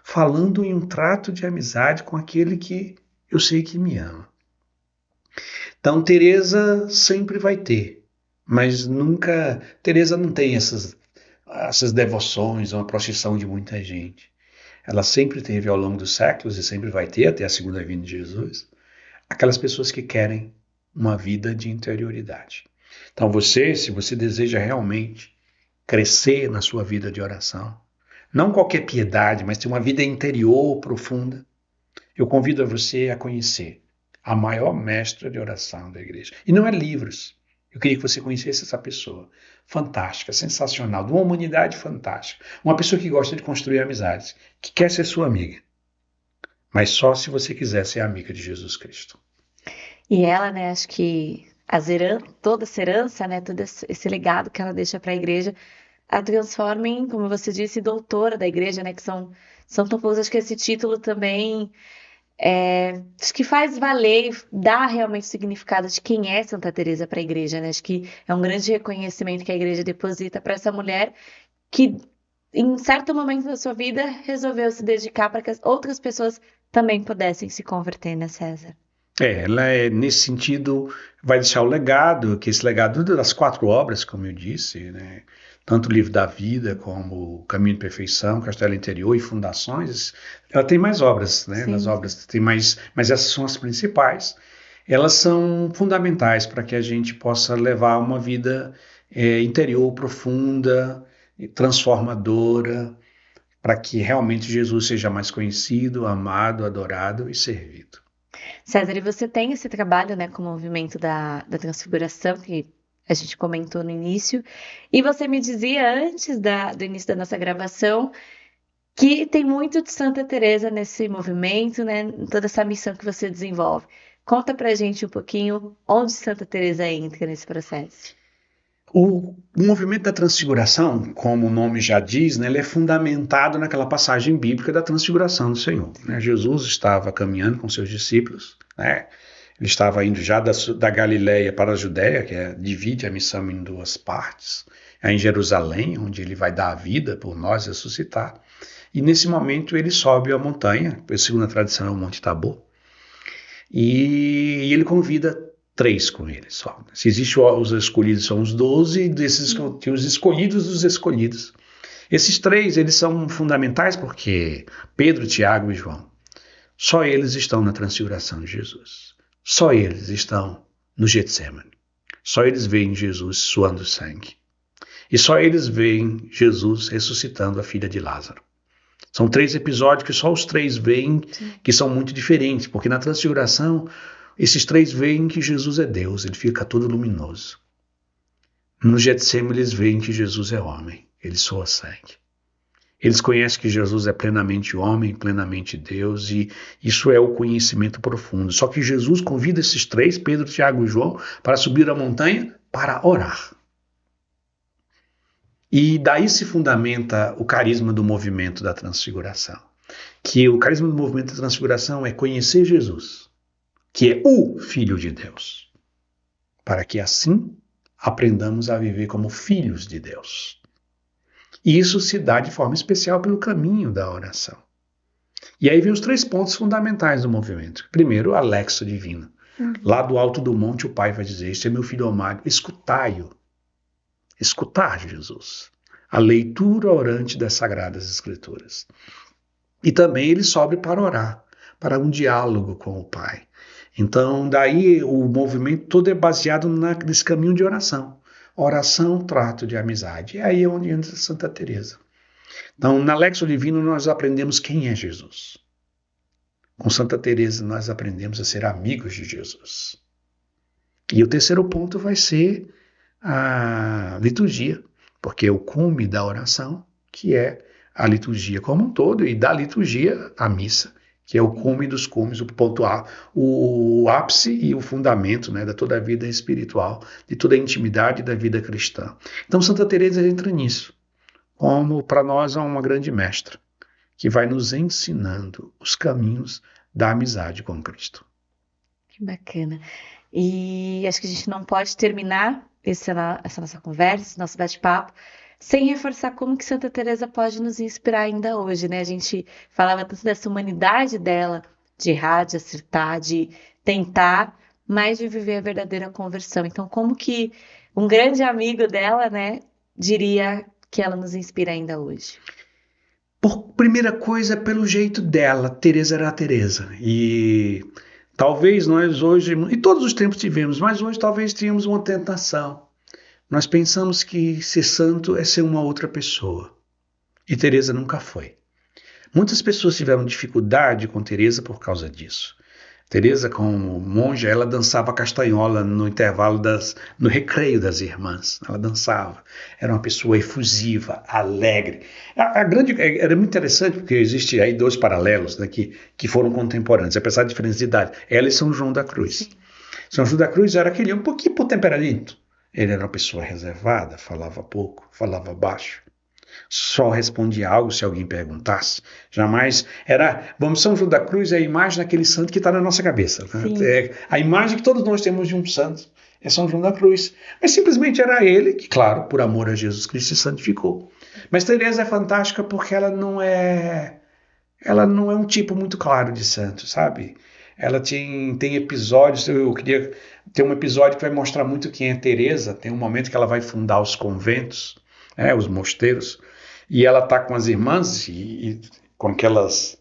Speaker 2: falando em um trato de amizade com aquele que eu sei que me ama. Então Teresa sempre vai ter, mas nunca, Teresa não tem essas devoções, uma procissão de muita gente. Ela sempre teve ao longo dos séculos e sempre vai ter até a segunda vinda de Jesus, aquelas pessoas que querem uma vida de interioridade. Então se você deseja realmente crescer na sua vida de oração, não qualquer piedade, mas ter uma vida interior profunda, eu convido a você a conhecer a maior mestra de oração da igreja. E não é livros. Eu queria que você conhecesse essa pessoa. Fantástica, sensacional, de uma humanidade fantástica. Uma pessoa que gosta de construir amizades, que quer ser sua amiga. Mas só se você quiser ser amiga de Jesus Cristo.
Speaker 1: E ela, né, acho que toda essa herança, né, todo esse legado que ela deixa para a igreja, a transforma em, como você disse, doutora da igreja, né, que são tão poucos. Acho que esse título também acho que faz valer, dá realmente significado de quem é Santa Teresa para a igreja, né? Acho que é um grande reconhecimento que a igreja deposita para essa mulher que, em certo momento da sua vida, resolveu se dedicar para que as outras pessoas também pudessem se converter, né, César?
Speaker 2: Ela nesse sentido, vai deixar o legado, que esse legado das 4 obras, como eu disse, né? Tanto o Livro da Vida, como o Caminho de Perfeição, Castelo Interior e Fundações, ela tem mais obras, né? Nas
Speaker 1: Sim.
Speaker 2: obras tem mais, mas essas são as principais. Elas são fundamentais para que a gente possa levar uma vida interior profunda, transformadora, para que realmente Jesus seja mais conhecido, amado, adorado e servido.
Speaker 1: César, e você tem esse trabalho, né, com o movimento da transfiguração, que a gente comentou no início, e você me dizia antes do início da nossa gravação que tem muito de Santa Teresa nesse movimento, né, em toda essa missão que você desenvolve. Conta pra gente um pouquinho onde Santa Teresa entra nesse processo.
Speaker 2: O movimento da transfiguração, como o nome já diz, né, ele é fundamentado naquela passagem bíblica da transfiguração do Senhor. Né? Jesus estava caminhando com seus discípulos, né? Ele estava indo já da Galileia para a Judéia, divide a missão em 2 partes, em Jerusalém, onde ele vai dar a vida por nós, ressuscitar. E nesse momento ele sobe a montanha, segundo a tradição é o Monte Tabor, e ele convida 3 com ele só. Se existe os escolhidos, são os 12, e desses tem os escolhidos dos escolhidos. Esses 3, eles são fundamentais porque Pedro, Tiago e João, só eles estão na transfiguração de Jesus. Só eles estão no Getsemane. Só eles veem Jesus suando sangue. E só eles veem Jesus ressuscitando a filha de Lázaro. São 3 episódios que só os 3 veem, que são muito diferentes, porque na transfiguração esses 3 veem que Jesus é Deus, ele fica todo luminoso. No Getsemane eles veem que Jesus é homem, ele soa sangue. Eles conhecem que Jesus é plenamente homem, plenamente Deus, e isso é o conhecimento profundo. Só que Jesus convida esses 3, Pedro, Tiago e João, para subir a montanha para orar. E daí se fundamenta o carisma do movimento da transfiguração. Que o carisma do movimento da transfiguração é conhecer Jesus, que é o Filho de Deus, para que assim aprendamos a viver como filhos de Deus. E isso se dá de forma especial pelo caminho da oração. E aí vem os 3 pontos fundamentais do movimento. Primeiro, a Lexio Divina. Lá do alto do monte o Pai vai dizer: este é meu filho amado, escutai-o. Escutar Jesus. A leitura orante das Sagradas Escrituras. E também ele sobe para orar, para um diálogo com o Pai. Então, daí o movimento todo é baseado nesse caminho de oração. Oração, trato de amizade. E aí é onde entra Santa Teresa. Então, na Lexio Divina nós aprendemos quem é Jesus. Com Santa Teresa nós aprendemos a ser amigos de Jesus. E o terceiro ponto vai ser a liturgia, porque é o cume da oração, que é a liturgia como um todo, e da liturgia a missa, que é o cume dos cumes, o ponto o ápice e o fundamento, né, da toda a vida espiritual, de toda a intimidade da vida cristã. Então Santa Teresa entra nisso, como para nós é uma grande mestra, que vai nos ensinando os caminhos da amizade com Cristo.
Speaker 1: Que bacana. E acho que a gente não pode terminar essa nossa conversa, esse nosso bate-papo, sem reforçar como que Santa Teresa pode nos inspirar ainda hoje, né? A gente falava tanto dessa humanidade dela, de errar, de acertar, de tentar, mas de viver a verdadeira conversão. Então, como que um grande amigo dela, né, diria que ela nos inspira ainda hoje?
Speaker 2: Por primeira coisa, pelo jeito dela, Teresa era a Teresa. E talvez nós hoje, e todos os tempos tivemos, mas hoje talvez tenhamos uma tentação. Nós pensamos que ser santo é ser uma outra pessoa. E Teresa nunca foi. Muitas pessoas tiveram dificuldade com Teresa por causa disso. Teresa, como monja, ela dançava castanhola no intervalo no recreio das irmãs. Ela dançava. Era uma pessoa efusiva, alegre. Era muito interessante porque existe aí 2 paralelos, né, que foram contemporâneos, apesar da diferença de idade. Ela e São João da Cruz. São João da Cruz era aquele um pouquinho por temperamento. Ele era uma pessoa reservada, falava pouco, falava baixo. Só respondia algo se alguém perguntasse. Jamais era... São João da Cruz é a imagem daquele santo que está na nossa cabeça. Né? É a imagem que todos nós temos de um santo é São João da Cruz. Mas simplesmente era ele que, claro, por amor a Jesus Cristo, se santificou. Mas Teresa é fantástica porque ela não é um tipo muito claro de santo, sabe? Ela tem episódios, eu queria ter um episódio que vai mostrar muito quem é Teresa. Tem um momento que ela vai fundar os conventos, os mosteiros, e ela está com as irmãs e com aquelas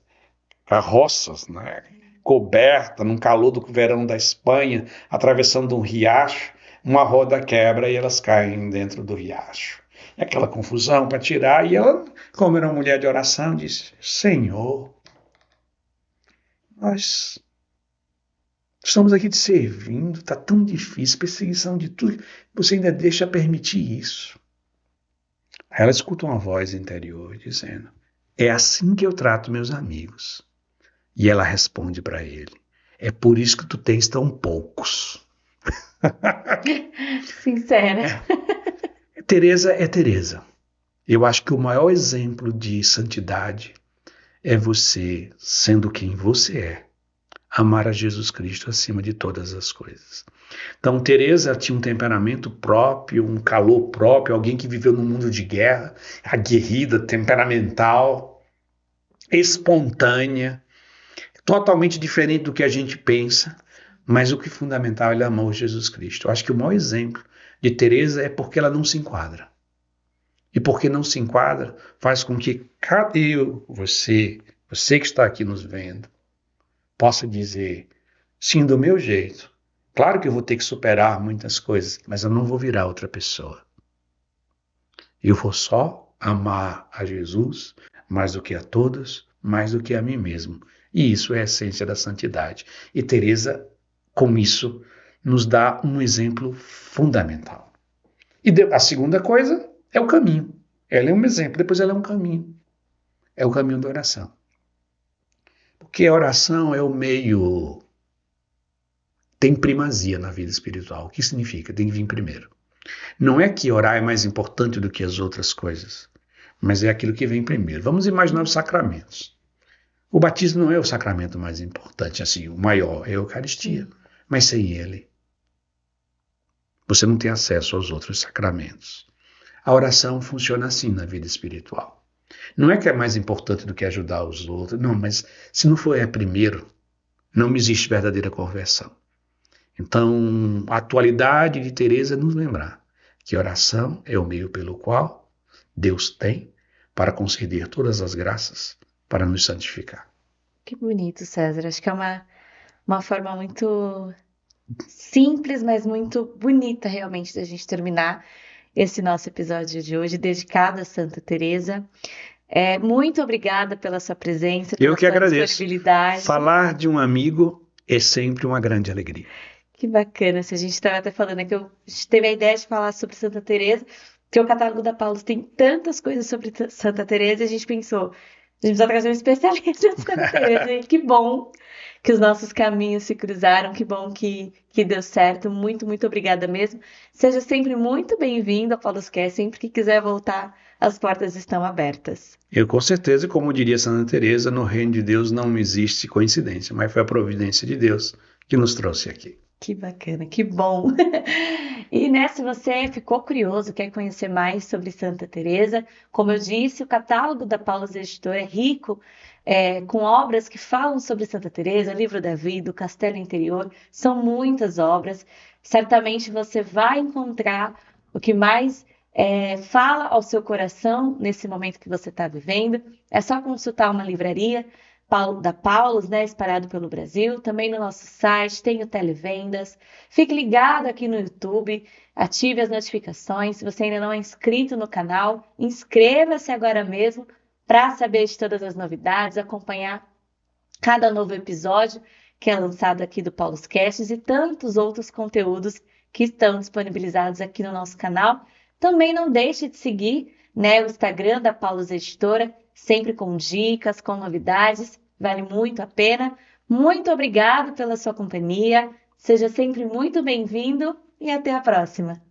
Speaker 2: carroças, né, coberta num calor do verão da Espanha, atravessando um riacho, uma roda quebra e elas caem dentro do riacho. E aquela confusão para tirar, e ela, como era uma mulher de oração, disse: Senhor, nós estamos aqui te servindo, está tão difícil, perseguição de tudo, você ainda deixa permitir isso. Aí ela escuta uma voz interior dizendo: é assim que eu trato meus amigos. E ela responde para ele: é por isso que tu tens tão poucos.
Speaker 1: Sincera.
Speaker 2: Teresa é Teresa. Eu acho que o maior exemplo de santidade é você, sendo quem você é, amar a Jesus Cristo acima de todas as coisas. Então, Teresa tinha um temperamento próprio, um calor próprio, alguém que viveu num mundo de guerra, aguerrida, temperamental, espontânea, totalmente diferente do que a gente pensa, mas o que é fundamental, ela amou Jesus Cristo. Eu acho que o maior exemplo de Teresa é porque ela não se enquadra. E porque não se enquadra, faz com que você que está aqui nos vendo, possa dizer: sim, do meu jeito. Claro que eu vou ter que superar muitas coisas, mas eu não vou virar outra pessoa. Eu vou só amar a Jesus mais do que a todos, mais do que a mim mesmo. E isso é a essência da santidade. E Teresa, com isso, nos dá um exemplo fundamental. E a segunda coisa é o caminho. Ela é um exemplo, depois ela é um caminho. É o caminho da oração. Porque a oração é o meio... tem primazia na vida espiritual. O que significa? Tem que vir primeiro. Não é que orar é mais importante do que as outras coisas, mas é aquilo que vem primeiro. Vamos imaginar os sacramentos. O batismo não é o sacramento mais importante, assim, o maior é a Eucaristia, mas sem ele você não tem acesso aos outros sacramentos. A oração funciona assim na vida espiritual. Não é que é mais importante do que ajudar os outros, não, mas se não for primeiro, não existe verdadeira conversão. Então, a atualidade de Teresa é nos lembrar que oração é o meio pelo qual Deus tem para conceder todas as graças para nos santificar.
Speaker 1: Que bonito, César. Acho que é uma forma muito simples, mas muito bonita realmente da gente terminar esse nosso episódio de hoje, dedicado a Santa Teresa. Muito obrigada pela sua presença, pela
Speaker 2: Eu que
Speaker 1: sua
Speaker 2: agradeço.
Speaker 1: disponibilidade.
Speaker 2: Falar de um amigo é sempre uma grande alegria.
Speaker 1: Que bacana. Se a gente estava até falando que a gente teve a ideia de falar sobre Santa Teresa, porque o catálogo da Paulus tem tantas coisas sobre Santa Teresa, e a gente pensou, a gente precisa trazer um especialista de Santa Teresa. E que bom que os nossos caminhos se cruzaram, que bom que deu certo. Muito, muito obrigada mesmo. Seja sempre muito bem-vindo ao PaulusCast. Sempre que quiser voltar, as portas estão abertas.
Speaker 2: Eu com certeza, como diria Santa Teresa, no reino de Deus não existe coincidência, mas foi a providência de Deus que nos trouxe aqui.
Speaker 1: Que bacana, que bom. E né, se você ficou curioso, quer conhecer mais sobre Santa Teresa, como eu disse, o catálogo da Paulus Editora é rico, com obras que falam sobre Santa Teresa, Livro da Vida, o Castelo Interior, são muitas obras. Certamente você vai encontrar o que mais fala ao seu coração nesse momento que você está vivendo. É só consultar uma livraria da Paulus, né, espalhado pelo Brasil, também no nosso site, tem o Televendas. Fique ligado aqui no YouTube, ative as notificações. Se você ainda não é inscrito no canal, inscreva-se agora mesmo para saber de todas as novidades, acompanhar cada novo episódio que é lançado aqui do PaulusCast e tantos outros conteúdos que estão disponibilizados aqui no nosso canal. Também não deixe de seguir, né, o Instagram da Paulus Editora, sempre com dicas, com novidades, vale muito a pena. Muito obrigado pela sua companhia, seja sempre muito bem-vindo e até a próxima!